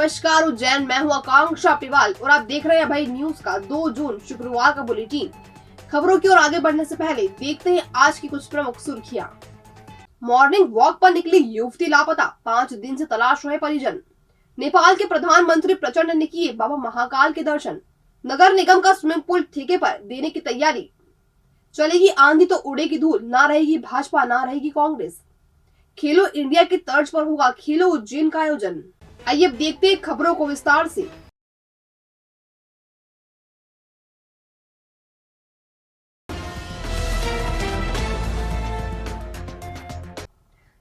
नमस्कार उज्जैन, मैं हूं आकांक्षा पिवाल और आप देख रहे हैं भाई न्यूज का 2 जून शुक्रवार का बुलेटिन। खबरों की ओर आगे बढ़ने से पहले देखते हैं आज की कुछ प्रमुख सुर्खियां। मॉर्निंग वॉक पर निकली युवती लापता, 5 दिन से तलाश रहे परिजन। नेपाल के प्रधानमंत्री प्रचंड ने किए बाबा महाकाल के दर्शन। नगर निगम का स्विमिंग पूल ठेके पर देने की तैयारी। चलेगी आंधी तो उड़ेगी धूल, ना रहेगी भाजपा ना रहेगी कांग्रेस। खेलो इंडिया की तर्ज पर होगा खेलो उज्जैन का आयोजन। आइए अब देखते हैं खबरों को विस्तार से।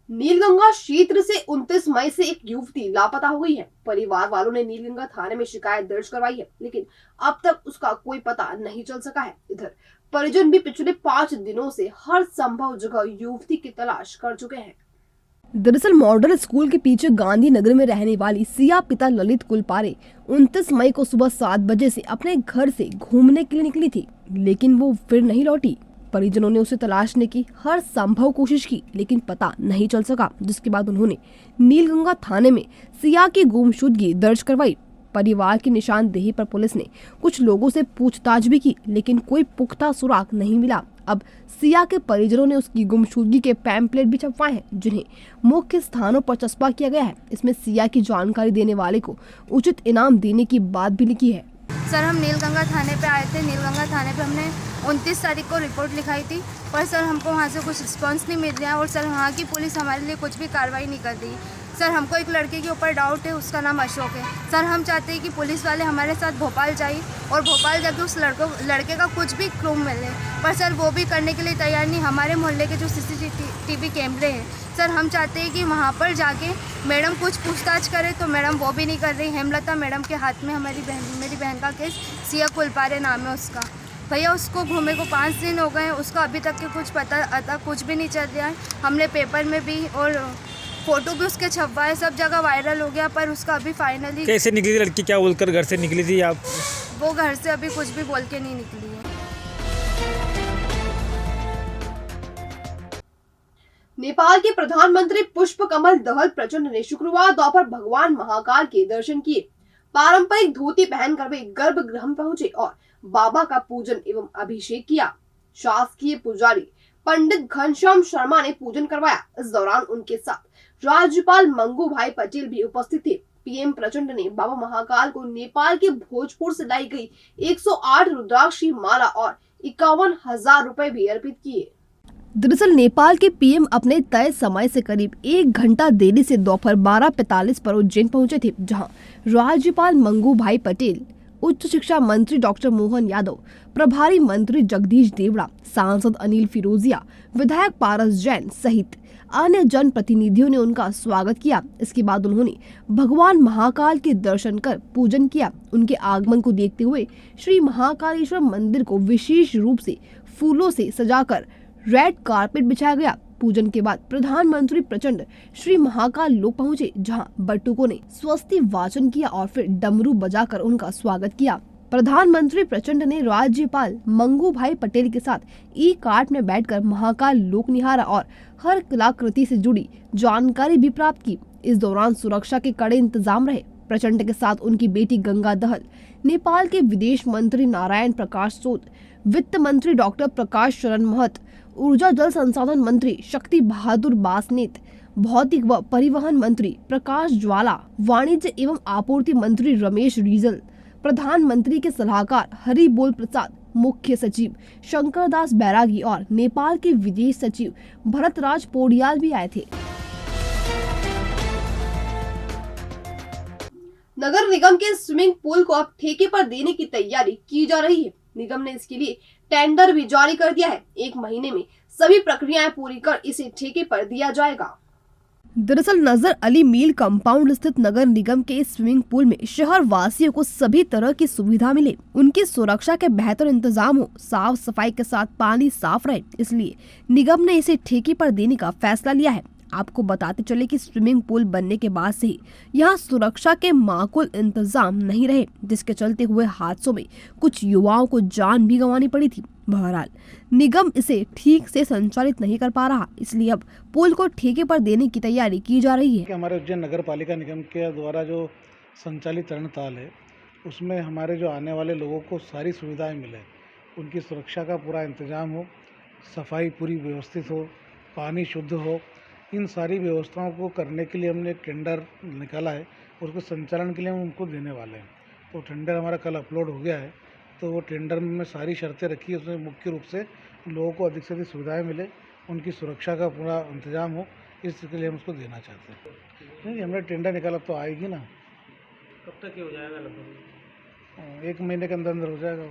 नीलगंगा क्षेत्र से 29 मई से एक युवती लापता हो गई है। परिवार वालों ने नीलगंगा थाने में शिकायत दर्ज करवाई है, लेकिन अब तक उसका कोई पता नहीं चल सका है। इधर परिजन भी पिछले 5 दिनों से हर संभव जगह युवती की तलाश कर चुके हैं। दरअसल मॉडल स्कूल के पीछे गांधीनगर में रहने वाली सिया पिता ललित कुलपारे 29 मई को सुबह 7 बजे से अपने घर से घूमने के लिए निकली थी, लेकिन वो फिर नहीं लौटी। परिजनों ने उसे तलाशने की हर संभव कोशिश की, लेकिन पता नहीं चल सका, जिसके बाद उन्होंने नीलगंगा थाने में सिया की गुमशुदगी दर्ज करवाई। परिवार की निशानदेही पर पुलिस ने कुछ लोगों से पूछताछ भी की, लेकिन कोई पुख्ता सुराग नहीं मिला। अब सिया के परिजनों ने उसकी गुमशुदगी के पैम्पलेट भी छपवाए हैं, जिन्हें मुख्य स्थानों पर चस्पा किया गया है। इसमें सिया की जानकारी देने वाले को उचित इनाम देने की बात भी लिखी है। सर, हम नीलगंगा थाने पे आए थे। नीलगंगा थाने पे हमने 29 तारीख को रिपोर्ट लिखाई थी, पर सर हमको वहाँ से कुछ रिस्पांस नहीं मिल रहा है और सर वहाँ की पुलिस हमारे लिए कुछ भी कार्रवाई नहीं कर रही। सर, हमको एक लड़के के ऊपर डाउट है, उसका नाम अशोक है। सर, हम चाहते हैं कि पुलिस वाले हमारे साथ भोपाल जाए और भोपाल जाके उस लड़के का कुछ भी क्लू मिले, पर सर वो भी करने के लिए तैयार नहीं। हमारे मोहल्ले के जो CCTV कैमरे हैं, सर हम चाहते हैं कि वहाँ पर जाके मैडम कुछ पूछताछ करे, तो मैडम वो भी नहीं कर रही। हेमलता मैडम के हाथ में मेरी बहन का केस, सिया कुलपारे नाम है उसका। भैया उसको घूमे को 5 दिन हो गए हैं, उसका अभी तक के कुछ पता कुछ भी नहीं चल रहा है। हमने पेपर में भी और फोटो भी उसके छपवाए, सब जगह वायरल हो गया, पर उसका अभी फाइनली। कैसे निकली थी लड़की, क्या बोलकर घर से निकली थी आप? वो घर से अभी कुछ भी बोल के नहीं निकली है। नेपाल के प्रधानमंत्री पुष्प कमल दहल प्रचंड ने शुक्रवार दोपहर भगवान महाकाल के दर्शन किए। पारंपरिक धोती पहनकर वे गर्भगृह में पहुंचे और बाबा का पूजन एवं अभिषेक किया। शासकीय पुजारी पंडित घनश्याम शर्मा ने पूजन करवाया। इस दौरान उनके साथ राज्यपाल मंगू भाई पटेल भी उपस्थित थे। पीएम प्रचंड ने बाबा महाकाल को नेपाल के भोजपुर से लाई गई 108 रुद्राक्ष की माला और 51,000 रुपए भी अर्पित किए। दरअसल नेपाल के पीएम अपने तय समय से करीब 1 घंटा देरी से दोपहर 12:45 पर उज्जैन पहुंचे थे, जहां राज्यपाल मंगू भाई पटेल, उच्च शिक्षा मंत्री डॉक्टर मोहन यादव, प्रभारी मंत्री जगदीश देवड़ा, सांसद अनिल फिरोजिया, विधायक पारस जैन सहित अन्य जन प्रतिनिधियों ने उनका स्वागत किया। इसके बाद उन्होंने भगवान महाकाल के दर्शन कर पूजन किया। उनके आगमन को देखते हुए श्री महाकालेश्वर मंदिर को विशेष रूप से फूलों से सजाकर रेड कारपेट बिछाया गया। पूजन के बाद प्रधानमंत्री प्रचंड श्री महाकाल लोक पहुंचे, जहां बटुकों ने स्वस्ति वाचन किया और फिर डमरू बजाकर उनका स्वागत किया। प्रधानमंत्री प्रचंड ने राज्यपाल मंगू भाई पटेल के साथ ई-कार्ट में बैठकर महाकाल लोक निहारा और हर कलाकृति से जुड़ी जानकारी भी प्राप्त की। इस दौरान सुरक्षा के कड़े इंतजाम रहे। प्रचंड के साथ उनकी बेटी गंगा दहल, नेपाल के विदेश मंत्री नारायण प्रकाश सोद, वित्त मंत्री डॉक्टर प्रकाश शरण महत, ऊर्जा जल संसाधन मंत्री शक्ति बहादुर बासनेत, भौतिक व परिवहन मंत्री प्रकाश ज्वाला, वाणिज्य एवं आपूर्ति मंत्री रमेश रीजल, प्रधानमंत्री के सलाहकार हरिबोल प्रसाद, मुख्य सचिव शंकर दास बैरागी और नेपाल के विदेश सचिव भरतराज पौडियाल भी आए थे। नगर निगम के स्विमिंग पूल को अब ठेके पर देने की तैयारी की जा रही है। निगम ने इसके लिए टेंडर भी जारी कर दिया है। 1 महीने में सभी प्रक्रियाएं पूरी कर इसे ठेके पर दिया जाएगा। दरअसल नजर अली मील कंपाउंड स्थित नगर निगम के स्विमिंग पूल में शहर वासियों को सभी तरह की सुविधा मिले, उनकी सुरक्षा के बेहतर इंतजाम हो, साफ सफाई के साथ पानी साफ रहे, इसलिए निगम ने इसे ठेके पर देने का फैसला लिया है। आपको बताते चले कि स्विमिंग पूल बनने के बाद से ही यहाँ सुरक्षा के माकूल इंतजाम नहीं रहे, जिसके चलते हुए हादसों में कुछ युवाओं को जान भी गंवानी पड़ी थी। बहरहाल निगम इसे ठीक से संचालित नहीं कर पा रहा, इसलिए अब पुल को ठेके पर देने की तैयारी की जा रही है। हमारे उज्जैन नगर पालिका निगम के द्वारा जो संचालित तरणताल है, उसमें हमारे जो आने वाले लोगों को सारी सुविधाएं मिले, उनकी सुरक्षा का पूरा इंतजाम हो, सफाई पूरी व्यवस्थित हो, पानी शुद्ध हो, इन सारी व्यवस्थाओं को करने के लिए हमने एक टेंडर निकाला है। उसको संचालन के लिए हम उनको देने वाले हैं। तो टेंडर हमारा कल अपलोड हो गया है। तो वो टेंडर में सारी शर्तें रखी है, उसमें मुख्य रूप से लोगों को अधिक से अधिक सुविधाएं मिले, उनकी सुरक्षा का पूरा इंतजाम हो, इसके लिए हम उसको देना चाहते हैं। नहीं, हमने टेंडर निकाला तो आएगी ना। कब तक ये हो जाएगा लगभग? 1 महीने के अंदर अंदर हो जाएगा।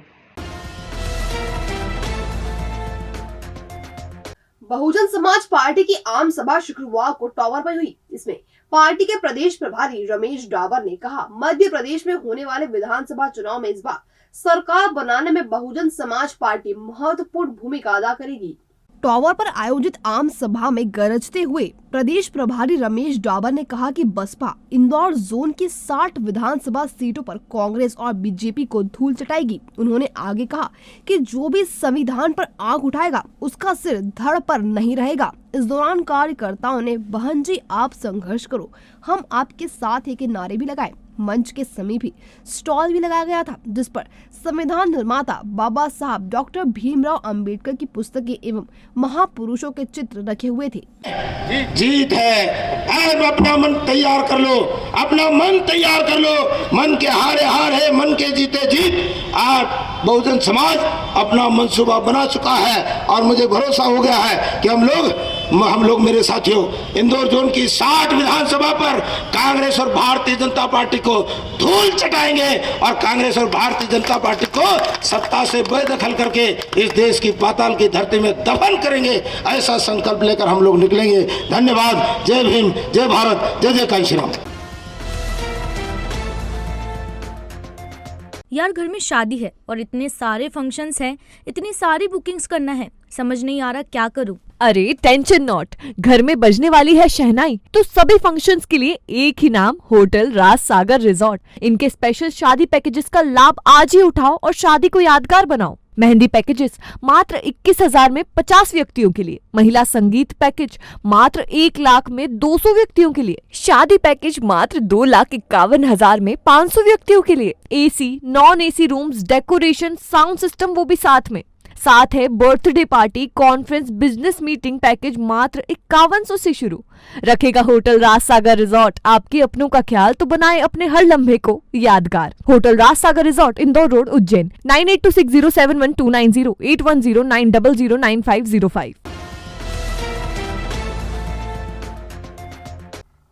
बहुजन समाज पार्टी की आम सभा शुक्रवार को टावर पर हुई। इसमें पार्टी के प्रदेश प्रभारी रमेश डाबर ने कहा, मध्य प्रदेश में होने वाले विधानसभा चुनाव में इस बार सरकार बनाने में बहुजन समाज पार्टी महत्वपूर्ण भूमिका अदा करेगी। टावर पर आयोजित आम सभा में गरजते हुए प्रदेश प्रभारी रमेश डाबर ने कहा कि बसपा इंदौर जोन की 60 विधानसभा सीटों पर कांग्रेस और बीजेपी को धूल चटाएगी। उन्होंने आगे कहा कि जो भी संविधान पर आंख उठाएगा उसका सिर धड़ पर नहीं रहेगा। इस दौरान कार्यकर्ताओं ने बहन जी आप संघर्ष करो, हम आपके साथ है के नारे भी लगाए। मंच के समीप ही स्टॉल भी लगाया गया था, जिस पर संविधान निर्माता बाबा साहब डॉक्टर भीमराव अंबेडकर की पुस्तकें एवं महापुरुषों के चित्र रखे हुए थे। जीत है, आज अपना मन तैयार कर लो, अपना मन तैयार कर लो। मन के हारे हार है, मन के जीते जीत। आज बहुजन समाज अपना मंसूबा बना चुका है और मुझे भरोसा हो गया है कि हम लोग मेरे साथियों इंदौर जोन की 60 विधानसभा पर कांग्रेस और भारतीय जनता पार्टी को धूल चटाएंगे और कांग्रेस और भारतीय जनता पार्टी को सत्ता से बेदखल करके इस देश की पाताल की धरती में दफन करेंगे। ऐसा संकल्प लेकर हम लोग निकलेंगे। धन्यवाद। जय भीम, जय भारत, जय जय काई श्री राम। यार घर में शादी है और इतने सारे फंक्शंस हैं, इतनी सारी बुकिंग्स करना है, समझ नहीं आ रहा क्या करूं। अरे टेंशन नॉट, घर में बजने वाली है शहनाई तो सभी फंक्शंस के लिए एक ही नाम, होटल राज सागर रिजॉर्ट। इनके स्पेशल शादी पैकेजेस का लाभ आज ही उठाओ और शादी को यादगार बनाओ। मेहंदी पैकेजेस मात्र 21,000 में 50 व्यक्तियों के लिए, महिला संगीत पैकेज मात्र 1 लाख में 200 व्यक्तियों के लिए, शादी पैकेज मात्र 2,51,000 में 500 व्यक्तियों के लिए, AC non AC rooms, decoration, sound system वो भी साथ है birthday party, conference, business meeting package मात्र 5100 से शुरू। रखेगा होटल राज सागर रिजॉर्ट आपके अपनों का ख्याल, तो बनाए अपने हर लम्हे को यादगार। होटल राज सागर रिजॉर्ट, इंदौर रोड, उज्जैन। 9826071290, 8109009505।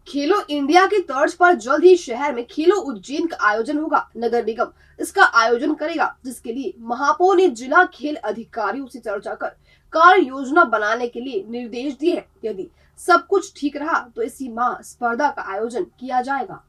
खेलो इंडिया की तर्ज पर जल्द ही शहर में खेलो उज्जैन का आयोजन होगा। नगर निगम इसका आयोजन करेगा, जिसके लिए महापौर ने जिला खेल अधिकारियों से चर्चा कर कार्य योजना बनाने के लिए निर्देश दिए हैं। यदि सब कुछ ठीक रहा तो इसी माह स्पर्धा का आयोजन किया जाएगा।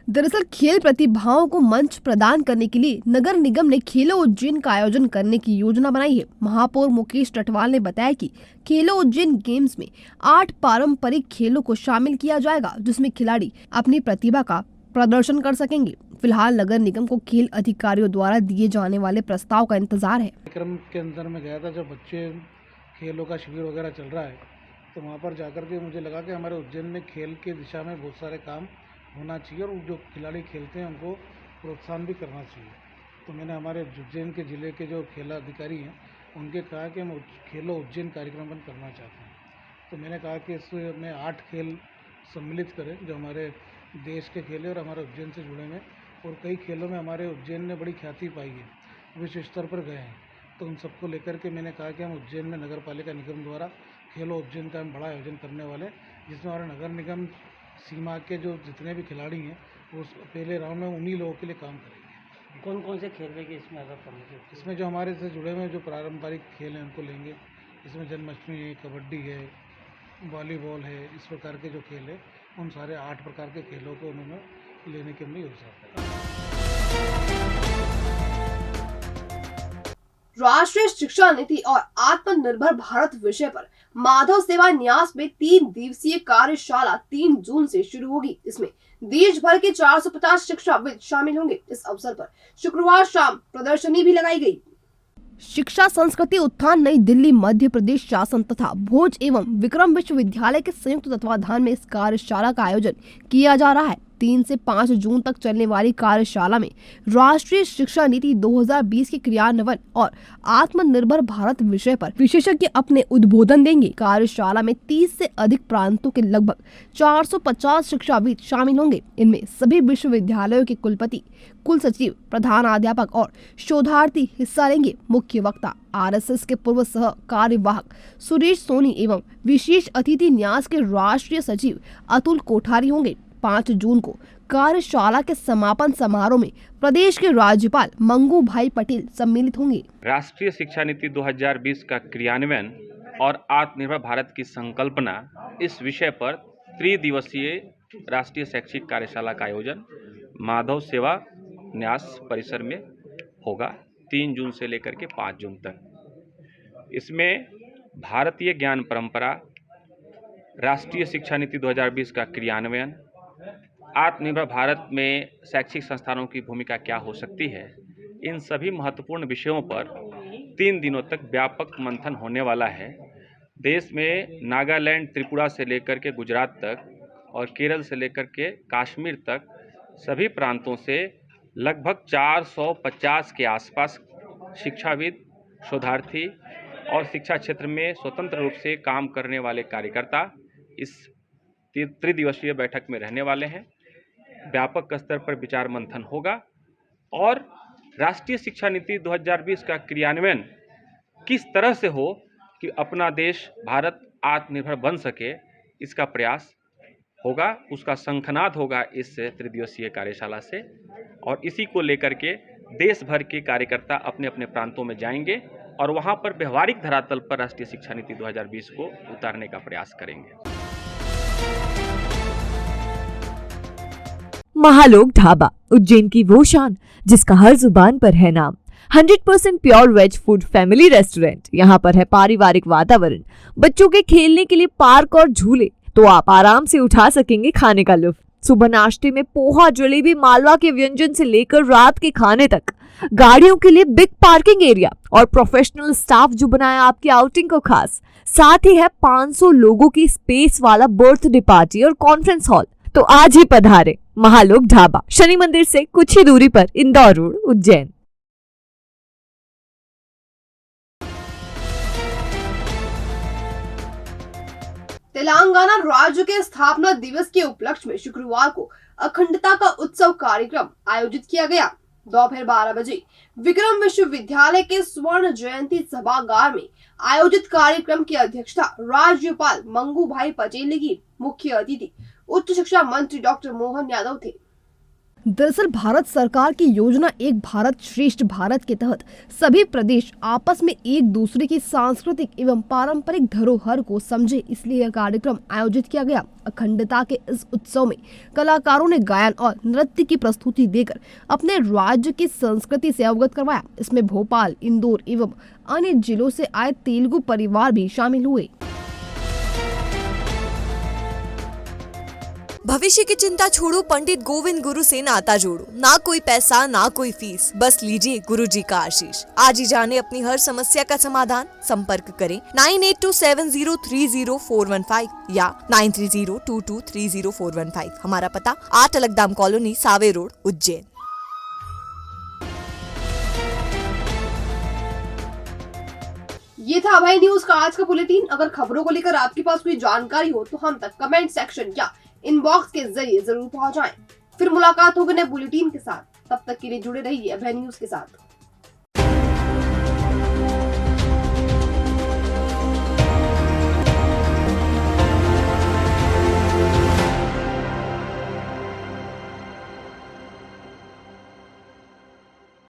दरअसल खेल प्रतिभाओं को मंच प्रदान करने के लिए नगर निगम ने खेलो उज्जैन का आयोजन करने की योजना बनाई है। महापौर मुकेश टटवाल ने बताया कि खेलो उज्जैन गेम्स में 8 पारंपरिक खेलों को शामिल किया जाएगा, जिसमें खिलाड़ी अपनी प्रतिभा का प्रदर्शन कर सकेंगे। फिलहाल नगर निगम को खेल अधिकारियों द्वारा दिए जाने वाले प्रस्ताव का इंतजार है। कार्यक्रम के अंदर में गया था, जब बच्चे खेलों का शिविर वगैरह चल रहा है, तो वहाँ पर जाकर के मुझे लगा कि हमारे उज्जैन में खेल के दिशा में बहुत सारे काम होना चाहिए और जो खिलाड़ी खेलते हैं उनको प्रोत्साहन भी करना चाहिए। तो मैंने हमारे उज्जैन के ज़िले के जो खेल अधिकारी हैं उनके कहा कि हम खेलो उज्जैन कार्यक्रम करना चाहते हैं। तो मैंने कहा कि इसमें 8 खेल सम्मिलित करें जो हमारे देश के खेल और हमारे उज्जैन से जुड़े हैं, और कई खेलों में हमारे उज्जैन ने बड़ी ख्याति पाई है, विश्व स्तर पर गए हैं। तो उन सबको लेकर के मैंने कहा कि हम उज्जैन में नगर पालिका निगम द्वारा खेलो उज्जैन का हम बड़ा आयोजन करने वाले, जिसमें हमारे नगर निगम सीमा के जो जितने भी खिलाड़ी हैं वो पहले राउंड में उन्हीं लोगों के लिए काम करेंगे। कौन कौन से खेल लेंगे इसमें अगर करने के? इसमें जो हमारे से जुड़े हुए जो पारंपरिक खेल हैं उनको लेंगे। इसमें जन्माष्टमी है, कबड्डी है, वॉलीबॉल है, इस प्रकार के जो खेल है उन सारे 8 प्रकार के खेलों को उन्होंने लेने की हमने योजना बनाई। राष्ट्रीय शिक्षा नीति और आत्मनिर्भर भारत विषय पर माधव सेवा न्यास में 3 दिवसीय कार्यशाला 3 जून से शुरू होगी। इसमें देश भर के 450 शिक्षाविद शामिल होंगे। इस अवसर पर शुक्रवार शाम प्रदर्शनी भी लगाई गई। शिक्षा संस्कृति उत्थान नई दिल्ली मध्य प्रदेश शासन तथा भोज एवं विक्रम विश्वविद्यालय के संयुक्त तत्वाधान में इस कार्यशाला का आयोजन किया जा रहा है। 3 से 5 जून तक चलने वाली कार्यशाला में राष्ट्रीय शिक्षा नीति 2020 के क्रियान्वयन और आत्मनिर्भर भारत विषय पर विशेषज्ञ अपने उद्बोधन देंगे। कार्यशाला में 30 से अधिक प्रांतों के लगभग 450 शिक्षाविद शामिल होंगे। इनमें सभी विश्वविद्यालयों के कुलपति, कुल सचिव, प्रधानाध्यापक और शोधार्थी हिस्सा लेंगे। मुख्य वक्ता आरएसएस के पूर्व सह कार्यवाहक सुरेश सोनी एवं विशेष अतिथि न्यास के राष्ट्रीय सचिव अतुल कोठारी होंगे। 5 जून को कार्यशाला के समापन समारोह में प्रदेश के राज्यपाल मंगू भाई पटेल सम्मिलित होंगे। राष्ट्रीय शिक्षा नीति 2020 का क्रियान्वयन और आत्मनिर्भर भारत की संकल्पना, इस विषय पर त्रिदिवसीय राष्ट्रीय शैक्षिक कार्यशाला का आयोजन माधव सेवा न्यास परिसर में होगा 3 जून से लेकर के 5 जून तक। इसमें भारतीय ज्ञान परंपरा, राष्ट्रीय शिक्षा नीति 2020 का क्रियान्वयन, आत्मनिर्भर भारत में शैक्षिक संस्थानों की भूमिका क्या हो सकती है, इन सभी महत्वपूर्ण विषयों पर 3 दिनों तक व्यापक मंथन होने वाला है। देश में नागालैंड, त्रिपुरा से लेकर के गुजरात तक और केरल से लेकर के कश्मीर तक सभी प्रांतों से लगभग 450 के आसपास शिक्षाविद, शोधार्थी और शिक्षा क्षेत्र में स्वतंत्र रूप से काम करने वाले कार्यकर्ता इस त्रिदिवसीय बैठक में रहने वाले हैं। व्यापक स्तर पर विचार मंथन होगा और राष्ट्रीय शिक्षा नीति 2020 का क्रियान्वयन किस तरह से हो कि अपना देश भारत आत्मनिर्भर बन सके, इसका प्रयास होगा, उसका शंखनाद होगा इस त्रिदिवसीय कार्यशाला से। और इसी को लेकर के देश भर के कार्यकर्ता अपने अपने प्रांतों में जाएंगे और वहां पर व्यवहारिक धरातल पर राष्ट्रीय शिक्षा नीति 2020 को उतारने का प्रयास करेंगे। महालोक ढाबा, उज्जैन की वो शान जिसका हर जुबान पर है नाम। 100% pure veg food family restaurant. यहाँ पर है पारिवारिक वातावरण, बच्चों के खेलने के लिए पार्क और झूले, तो आप आराम से उठा सकेंगे खाने का लुत्फ। सुबह नाश्ते में पोहा, जलेबी, मालवा के व्यंजन से लेकर रात के खाने तक, गाड़ियों के लिए बिग पार्किंग एरिया और प्रोफेशनल स्टाफ जो बनाया आपकी आउटिंग को खास। साथ ही है 500 लोगों की स्पेस वाला बर्थडे पार्टी और कॉन्फ्रेंस हॉल। तो आज ही पधारे महालोक ढाबा, शनि मंदिर से कुछ ही दूरी पर, इंदौर रोड, उज्जैन। तेलंगाना राज्य के स्थापना दिवस के उपलक्ष्य में शुक्रवार को अखंडता का उत्सव कार्यक्रम आयोजित किया गया। दोपहर 12 बजे विक्रम विश्वविद्यालय के स्वर्ण जयंती सभागार में आयोजित कार्यक्रम की अध्यक्षता राज्यपाल मंगू भाई पटेल ने की। मुख्य अतिथि उच्च शिक्षा मंत्री डॉक्टर मोहन यादव थे। दरअसल भारत सरकार की योजना एक भारत श्रेष्ठ भारत के तहत सभी प्रदेश आपस में एक दूसरे की सांस्कृतिक एवं पारंपरिक धरोहर को समझे, इसलिए यह कार्यक्रम आयोजित किया गया। अखंडता के इस उत्सव में कलाकारों ने गायन और नृत्य की प्रस्तुति देकर अपने राज्य की संस्कृति से अवगत करवाया। इसमें भोपाल, इंदौर एवं अन्य जिलों से आए तेलुगु परिवार भी शामिल हुए। भविष्य की चिंता छोड़ो, पंडित गोविंद गुरु से नाता जोड़ो। ना कोई पैसा, ना कोई फीस, बस लीजिए गुरु जी का आशीष। आज ही जाने अपनी हर समस्या का समाधान। संपर्क करें 9827030415 या 9302230415। हमारा पता 8 अलगदाम कॉलोनी, सावे रोड, उज्जैन। ये था भाई न्यूज का आज का बुलेटिन। अगर खबरों को लेकर आपके पास कोई जानकारी हो तो हम तक कमेंट सेक्शन या इनबॉक्स के जरिए जरूर पहुंचाएं। फिर मुलाकात होगी नए बुलेटिन के साथ। तब तक के लिए जुड़े रहिए अभय न्यूज के साथ।